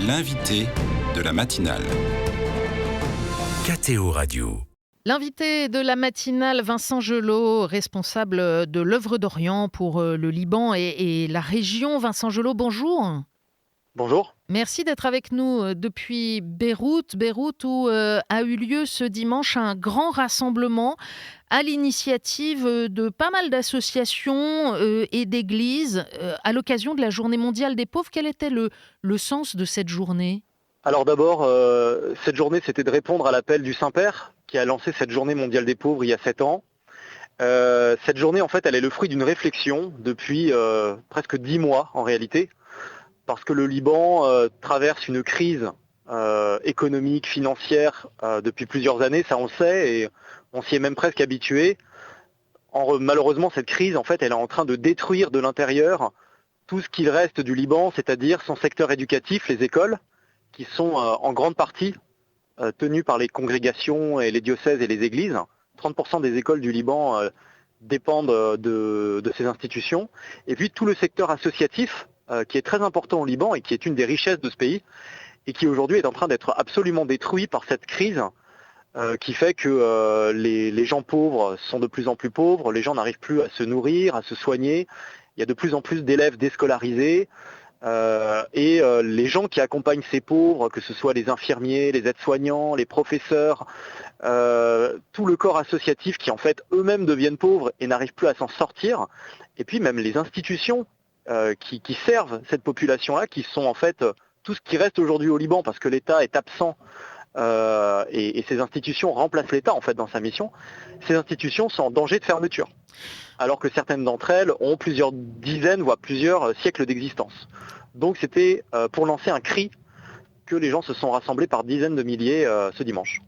L'invité de la matinale. KTO Radio. L'invité de la matinale, Vincent Gelot, responsable de l'œuvre d'Orient pour le Liban et la région. Vincent Gelot, bonjour. Bonjour. Merci d'être avec nous depuis Beyrouth. Beyrouth où a eu lieu ce dimanche un grand rassemblement à l'initiative de pas mal d'associations et d'églises à l'occasion de la Journée mondiale des pauvres. Quel était le sens de cette journée ? Alors d'abord, cette journée, c'était de répondre à l'appel du Saint-Père qui a lancé cette Journée mondiale des pauvres il y a 7 ans. Cette journée, en fait, elle est le fruit d'une réflexion depuis presque 10 mois en réalité, parce que le Liban traverse une crise économique, financière depuis plusieurs années, ça on le sait, et on s'y est même presque habitué. Malheureusement, cette crise, en fait, elle est en train de détruire de l'intérieur tout ce qu'il reste du Liban, c'est-à-dire son secteur éducatif, les écoles, qui sont en grande partie tenues par les congrégations et les diocèses et les églises. 30% des écoles du Liban dépendent de ces institutions. Et puis tout le secteur associatif, qui est très important au Liban et qui est une des richesses de ce pays, et qui aujourd'hui est en train d'être absolument détruit par cette crise, qui fait que les gens pauvres sont de plus en plus pauvres, les gens n'arrivent plus à se nourrir, à se soigner, il y a de plus en plus d'élèves déscolarisés, et les gens qui accompagnent ces pauvres, que ce soit les infirmiers, les aides-soignants, les professeurs, tout le corps associatif qui en fait eux-mêmes deviennent pauvres et n'arrivent plus à s'en sortir, et puis même les institutions qui servent cette population-là, qui sont en fait tout ce qui reste aujourd'hui au Liban parce que l'État est absent et ces institutions remplacent l'État en fait dans sa mission. Ces institutions sont en danger de fermeture, alors que certaines d'entre elles ont plusieurs dizaines, voire plusieurs siècles d'existence. Donc c'était pour lancer un cri que les gens se sont rassemblés par dizaines de milliers ce dimanche.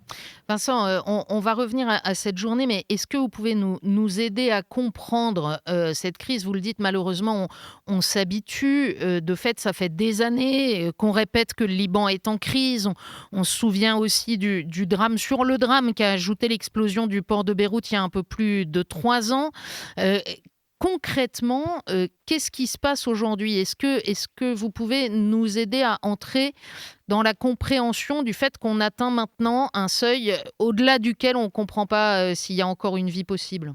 Vincent, on va revenir à cette journée, mais est-ce que vous pouvez nous aider à comprendre cette crise ? Vous le dites, malheureusement, on s'habitue. De fait, ça fait des années qu'on répète que le Liban est en crise. On se souvient aussi du drame sur le drame qu'a ajouté l'explosion du port de Beyrouth il y a un peu plus de 3 ans. Concrètement, qu'est-ce qui se passe aujourd'hui ? Est-ce que vous pouvez nous aider à entrer dans la compréhension du fait qu'on atteint maintenant un seuil au-delà duquel on ne comprend pas s'il y a encore une vie possible ?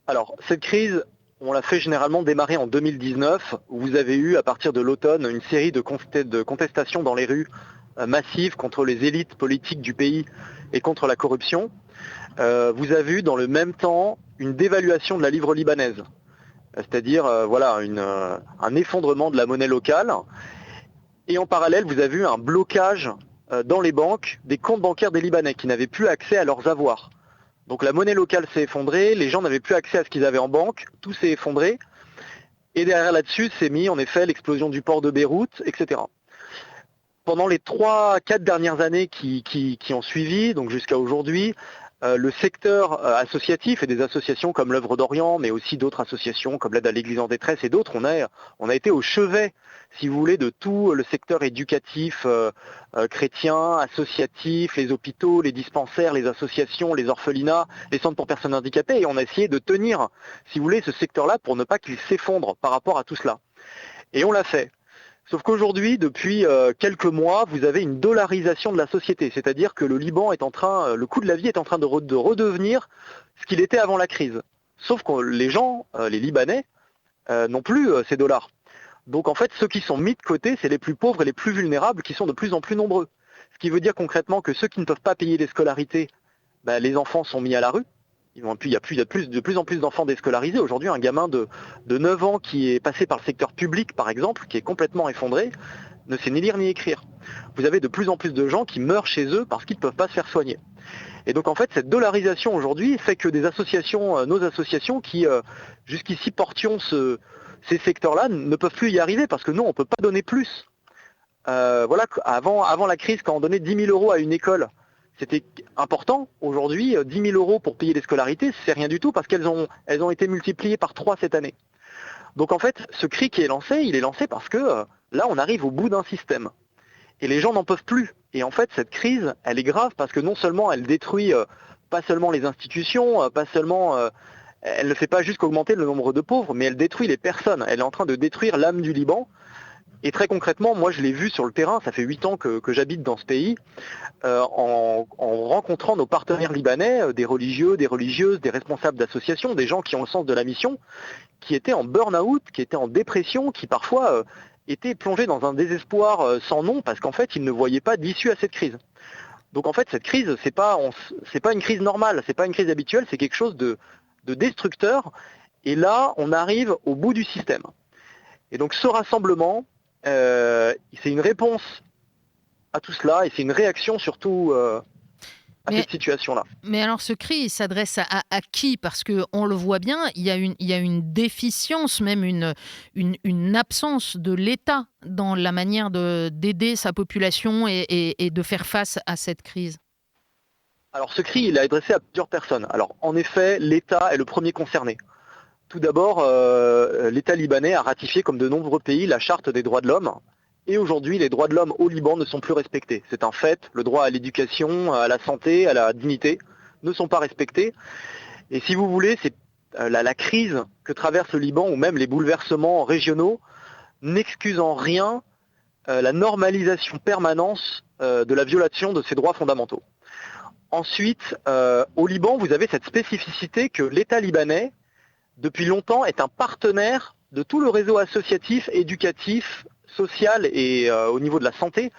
Alors, cette crise, on l'a fait généralement démarrer en 2019, où vous avez eu, à partir de l'automne, une série de contestations dans les rues massives contre les élites politiques du pays et contre la corruption. Vous avez eu dans le même temps une dévaluation de la livre libanaise, c'est-à-dire un effondrement de la monnaie locale. Et en parallèle, vous avez eu un blocage dans les banques des comptes bancaires des Libanais qui n'avaient plus accès à leurs avoirs. Donc la monnaie locale s'est effondrée, les gens n'avaient plus accès à ce qu'ils avaient en banque, tout s'est effondré. Et derrière là-dessus s'est mis en effet l'explosion du port de Beyrouth, etc. Pendant les 3-4 dernières années qui ont suivi, donc jusqu'à aujourd'hui, le secteur associatif et des associations comme l'œuvre d'Orient, mais aussi d'autres associations comme l'aide à l'Église en détresse et d'autres, on a été au chevet, si vous voulez, de tout le secteur éducatif chrétien, associatif, les hôpitaux, les dispensaires, les associations, les orphelinats, les centres pour personnes handicapées, et on a essayé de tenir, si vous voulez, ce secteur-là pour ne pas qu'il s'effondre par rapport à tout cela. Et on l'a fait. Sauf qu'aujourd'hui, depuis quelques mois, vous avez une dollarisation de la société, c'est-à-dire que le Liban le coût de la vie est en train de redevenir ce qu'il était avant la crise. Sauf que les gens, les Libanais, n'ont plus ces dollars. Donc en fait, ceux qui sont mis de côté, c'est les plus pauvres et les plus vulnérables qui sont de plus en plus nombreux. Ce qui veut dire concrètement que ceux qui ne peuvent pas payer les scolarités, les enfants sont mis à la rue. Il y a de plus en plus d'enfants déscolarisés. Aujourd'hui, un gamin de 9 ans qui est passé par le secteur public, par exemple, qui est complètement effondré, ne sait ni lire ni écrire. Vous avez de plus en plus de gens qui meurent chez eux parce qu'ils ne peuvent pas se faire soigner. Et donc en fait, cette dollarisation aujourd'hui fait que des associations, nos associations qui jusqu'ici portions ces secteurs-là, ne peuvent plus y arriver parce que nous, on ne peut pas donner plus. Avant la crise, quand on donnait 10 000 euros à une école, c'était important. Aujourd'hui, 10 000 euros pour payer les scolarités, c'est rien du tout parce qu'elles ont été multipliées par 3 cette année. Donc en fait, ce cri qui est lancé, il est lancé parce que là, on arrive au bout d'un système. Et les gens n'en peuvent plus. Et en fait, cette crise, elle est grave parce que non seulement elle détruit pas seulement les institutions, elle ne fait pas juste qu'augmenter le nombre de pauvres, mais elle détruit les personnes. Elle est en train de détruire l'âme du Liban. Et très concrètement, moi je l'ai vu sur le terrain, ça fait 8 ans que j'habite dans ce pays, en rencontrant nos partenaires libanais, des religieux, des religieuses, des responsables d'associations, des gens qui ont le sens de la mission, qui étaient en burn-out, qui étaient en dépression, qui parfois étaient plongés dans un désespoir sans nom parce qu'en fait ils ne voyaient pas d'issue à cette crise. Donc en fait cette crise, c'est pas une crise normale, c'est pas une crise habituelle, c'est quelque chose de destructeur. Et là, on arrive au bout du système. Et donc ce rassemblement, c'est une réponse à tout cela et c'est une réaction surtout à cette situation-là. Mais alors ce cri, il s'adresse à qui? Parce qu'on le voit bien, il y a une déficience, même une absence de l'État dans la manière d'aider sa population et de faire face à cette crise. Alors ce cri, il est adressé à plusieurs personnes. Alors en effet, l'État est le premier concerné. Tout d'abord, l'État libanais a ratifié, comme de nombreux pays, la Charte des droits de l'homme. Et aujourd'hui, les droits de l'homme au Liban ne sont plus respectés. C'est un fait. Le droit à l'éducation, à la santé, à la dignité ne sont pas respectés. Et si vous voulez, c'est la crise que traverse le Liban, ou même les bouleversements régionaux, n'excusent en rien la normalisation permanente de la violation de ces droits fondamentaux. Ensuite, au Liban, vous avez cette spécificité que l'État libanais, depuis longtemps, est un partenaire de tout le réseau associatif, éducatif, social et au niveau de la santé.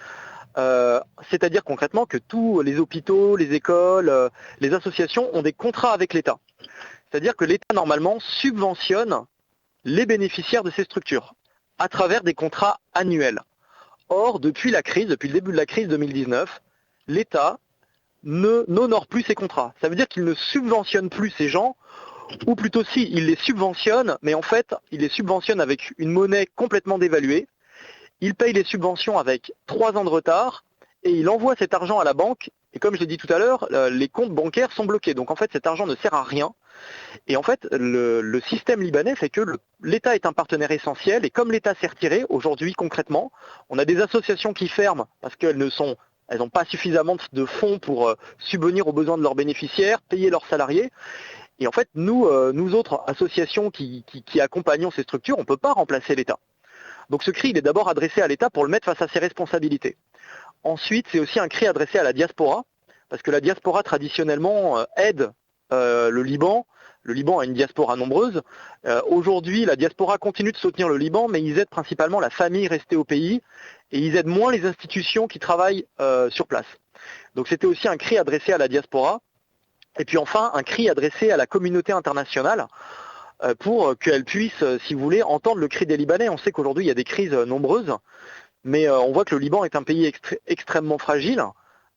C'est-à-dire concrètement que tous les hôpitaux, les écoles, les associations ont des contrats avec l'État. C'est-à-dire que l'État, normalement, subventionne les bénéficiaires de ces structures à travers des contrats annuels. Or, depuis le début de la crise 2019, l'État n'honore plus ces contrats. Ça veut dire qu'il ne subventionne plus ces gens, ou plutôt si, il les subventionne, mais en fait, il les subventionne avec une monnaie complètement dévaluée. Il paye les subventions avec 3 ans de retard et il envoie cet argent à la banque. Et comme je l'ai dit tout à l'heure, les comptes bancaires sont bloqués. Donc en fait, cet argent ne sert à rien. Et en fait, le système libanais fait que l'État est un partenaire essentiel. Et comme l'État s'est retiré, aujourd'hui concrètement, on a des associations qui ferment parce qu'elles n'ont pas suffisamment de fonds pour subvenir aux besoins de leurs bénéficiaires, payer leurs salariés. Et en fait, nous autres associations qui accompagnons ces structures, on ne peut pas remplacer l'État. Donc ce cri, il est d'abord adressé à l'État pour le mettre face à ses responsabilités. Ensuite, c'est aussi un cri adressé à la diaspora, parce que la diaspora traditionnellement aide le Liban. Le Liban a une diaspora nombreuse. Aujourd'hui, la diaspora continue de soutenir le Liban, mais ils aident principalement la famille restée au pays, et ils aident moins les institutions qui travaillent sur place. Donc c'était aussi un cri adressé à la diaspora. Et puis enfin, un cri adressé à la communauté internationale, pour qu'elle puisse, si vous voulez, entendre le cri des Libanais. On sait qu'aujourd'hui, il y a des crises nombreuses, mais on voit que le Liban est un pays extrêmement fragile,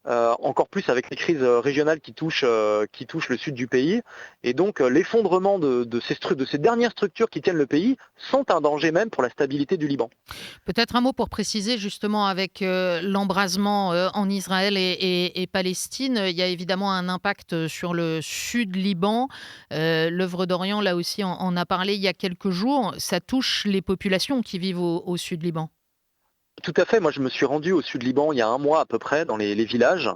encore plus avec les crises régionales qui touchent le sud du pays. Et donc, l'effondrement de ces dernières structures qui tiennent le pays sont un danger même pour la stabilité du Liban. Peut-être un mot pour préciser justement avec l'embrasement en Israël et Palestine, il y a évidemment un impact sur le sud Liban. L'œuvre d'Orient, là aussi, en a parlé il y a quelques jours. Ça touche les populations qui vivent au sud Liban. Tout à fait. Moi, je me suis rendu au sud Liban il y a 1 mois à peu près, dans les villages.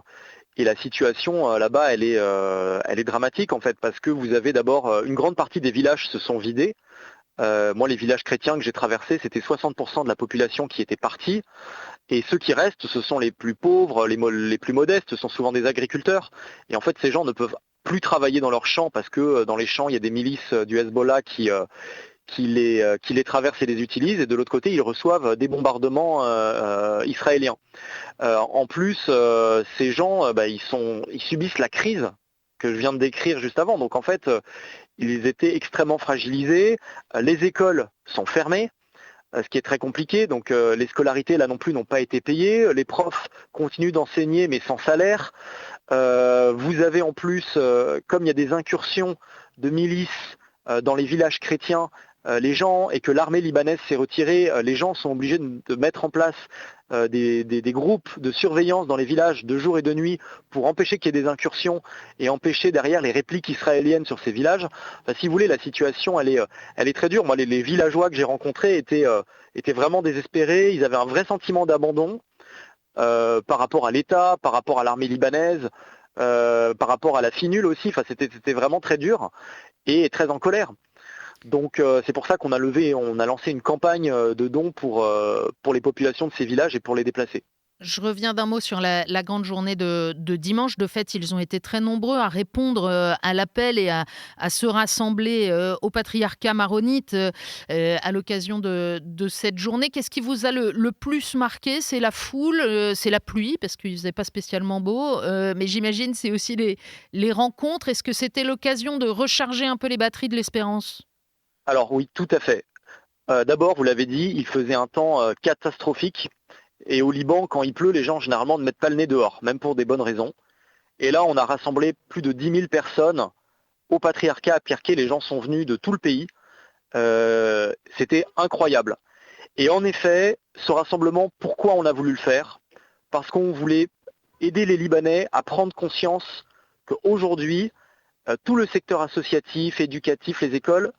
Et la situation là-bas, elle est dramatique en fait, parce que vous avez d'abord une grande partie des villages se sont vidés. Moi, les villages chrétiens que j'ai traversés, c'était 60% de la population qui était partie. Et ceux qui restent, ce sont les plus pauvres, les plus modestes, ce sont souvent des agriculteurs. Et en fait, ces gens ne peuvent plus travailler dans leurs champs parce que dans les champs, il y a des milices du Hezbollah qui les traversent et les utilisent. Et de l'autre côté, ils reçoivent des bombardements israéliens. En plus, ces gens, ils subissent la crise que je viens de décrire juste avant. Donc en fait, ils étaient extrêmement fragilisés. Les écoles sont fermées, ce qui est très compliqué. Donc les scolarités, là non plus, n'ont pas été payées. Les profs continuent d'enseigner, mais sans salaire. Vous avez en plus, comme il y a des incursions de milices dans les villages chrétiens, les gens, et que l'armée libanaise s'est retirée, les gens sont obligés de mettre en place des groupes de surveillance dans les villages de jour et de nuit pour empêcher qu'il y ait des incursions et empêcher derrière les répliques israéliennes sur ces villages. Enfin, si vous voulez, la situation, elle est très dure. Moi, les villageois que j'ai rencontrés étaient vraiment désespérés. Ils avaient un vrai sentiment d'abandon par rapport à l'État, par rapport à l'armée libanaise, par rapport à la FINUL aussi. Enfin, c'était vraiment très dur et très en colère. Donc c'est pour ça on a lancé une campagne de dons pour les populations de ces villages et pour les déplacés. Je reviens d'un mot sur la grande journée de dimanche. De fait, ils ont été très nombreux à répondre à l'appel et à se rassembler au patriarcat maronite à l'occasion de cette journée. Qu'est-ce qui vous a le plus marqué? C'est la foule, c'est la pluie, parce qu'il ne faisait pas spécialement beau, mais j'imagine c'est aussi les rencontres. Est-ce que c'était l'occasion de recharger un peu les batteries de l'espérance? Alors oui, tout à fait. D'abord, vous l'avez dit, il faisait un temps catastrophique. Et au Liban, quand il pleut, les gens généralement ne mettent pas le nez dehors, même pour des bonnes raisons. Et là, on a rassemblé plus de 10 000 personnes au patriarcat à Pirkei. Les gens sont venus de tout le pays. C'était incroyable. Et en effet, ce rassemblement, pourquoi on a voulu le faire? Parce qu'on voulait aider les Libanais à prendre conscience qu'aujourd'hui, tout le secteur associatif, éducatif, les écoles,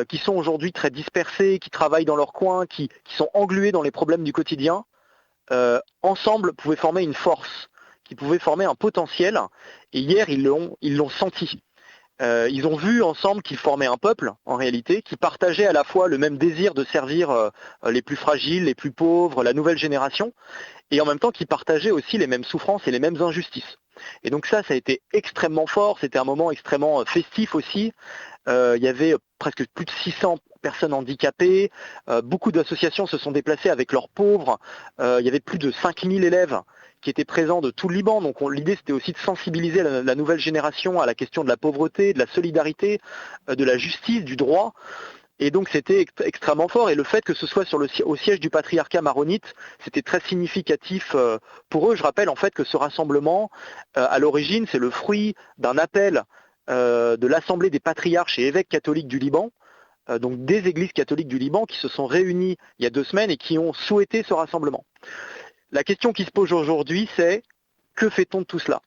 qui sont aujourd'hui très dispersés, qui travaillent dans leur coin, qui sont englués dans les problèmes du quotidien, ensemble pouvaient former une force, qui pouvait former un potentiel. Et hier, ils l'ont senti. Ils ont vu ensemble qu'ils formaient un peuple, en réalité, qui partageait à la fois le même désir de servir les plus fragiles, les plus pauvres, la nouvelle génération, et en même temps qui partageait aussi les mêmes souffrances et les mêmes injustices. Et donc ça a été extrêmement fort, c'était un moment extrêmement festif aussi. Il y avait presque plus de 600 personnes handicapées, beaucoup d'associations se sont déplacées avec leurs pauvres, il y avait plus de 5000 élèves qui étaient présents de tout le Liban, donc l'idée c'était aussi de sensibiliser la nouvelle génération à la question de la pauvreté, de la solidarité, de la justice, du droit. Et donc c'était extrêmement fort, et le fait que ce soit au siège du patriarcat maronite, c'était très significatif pour eux. Je rappelle en fait que ce rassemblement, à l'origine, c'est le fruit d'un appel de l'Assemblée des patriarches et évêques catholiques du Liban, donc des églises catholiques du Liban qui se sont réunies il y a 2 semaines et qui ont souhaité ce rassemblement. La question qui se pose aujourd'hui, c'est que fait-on de tout cela?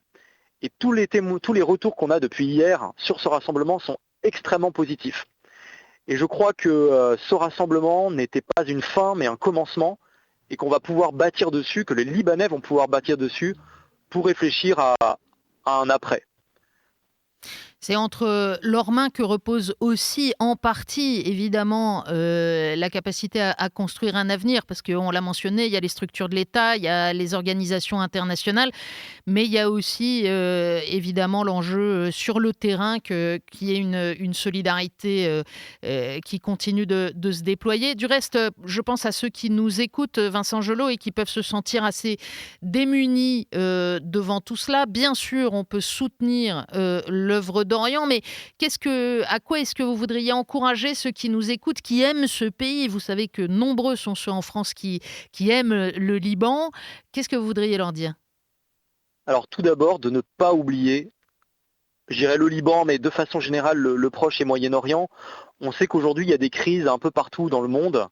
Et tous les retours qu'on a depuis hier sur ce rassemblement sont extrêmement positifs. Et je crois que ce rassemblement n'était pas une fin, mais un commencement, et qu'on va pouvoir bâtir dessus, que les Libanais vont pouvoir bâtir dessus pour réfléchir à un après. C'est entre leurs mains que repose aussi en partie, évidemment, la capacité à construire un avenir, parce qu'on l'a mentionné, il y a les structures de l'État, il y a les organisations internationales, mais il y a aussi, évidemment, l'enjeu sur le terrain qu'il y ait une solidarité qui continue de se déployer. Du reste, je pense à ceux qui nous écoutent, Vincent Gelot, et qui peuvent se sentir assez démunis devant tout cela. Bien sûr, on peut soutenir l'œuvre d'Orient, mais à quoi est-ce que vous voudriez encourager ceux qui nous écoutent, qui aiment ce pays? Vous savez que nombreux sont ceux en France qui aiment le Liban. Qu'est-ce que vous voudriez leur dire? Alors tout d'abord, de ne pas oublier, je dirais le Liban, mais de façon générale le Proche et Moyen-Orient. On sait qu'aujourd'hui, il y a des crises un peu partout dans le monde,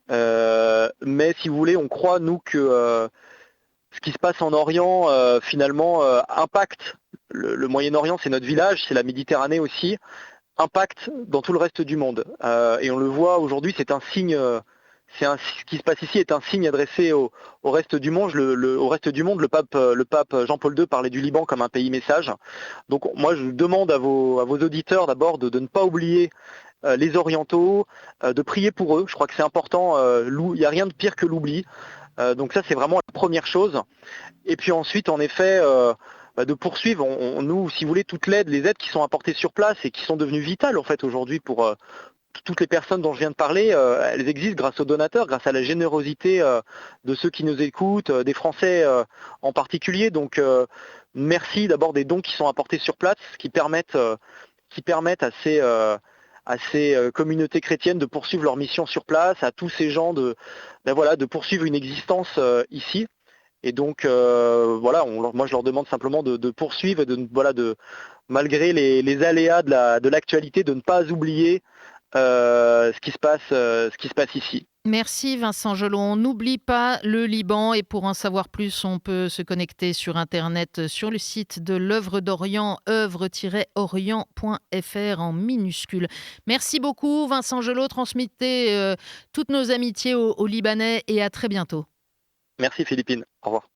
mais si vous voulez, on croit, nous, que ce qui se passe en Orient, finalement, impacte. Le Moyen-Orient, c'est notre village, c'est la Méditerranée aussi, impacte dans tout le reste du monde. Et on le voit aujourd'hui, c'est un signe, ce qui se passe ici est un signe adressé au reste du monde. Au reste du monde, le pape Jean-Paul II parlait du Liban comme un pays message. Donc moi, je demande à vos auditeurs d'abord de ne pas oublier les orientaux, de prier pour eux. Je crois que c'est important. Il n'y a rien de pire que l'oubli. Donc ça, c'est vraiment la première chose. Et puis ensuite, en effet, de poursuivre, nous, si vous voulez, les aides qui sont apportées sur place et qui sont devenues vitales en fait aujourd'hui pour toutes les personnes dont je viens de parler, elles existent grâce aux donateurs, grâce à la générosité de ceux qui nous écoutent, des Français en particulier. Donc merci d'abord des dons qui sont apportés sur place, qui permettent à ces communautés chrétiennes de poursuivre leur mission sur place, à tous ces gens de poursuivre une existence ici. Et donc moi je leur demande simplement de poursuivre et malgré les aléas de l'actualité, de ne pas oublier ce qui se passe ici. Merci Vincent Gelot. On n'oublie pas le Liban, et pour en savoir plus, on peut se connecter sur Internet sur le site de l'œuvre d'Orient, œuvre-orient.fr en minuscule. Merci beaucoup Vincent Gelot. Transmettez toutes nos amitiés aux Libanais et à très bientôt. Merci Philippine. Au revoir.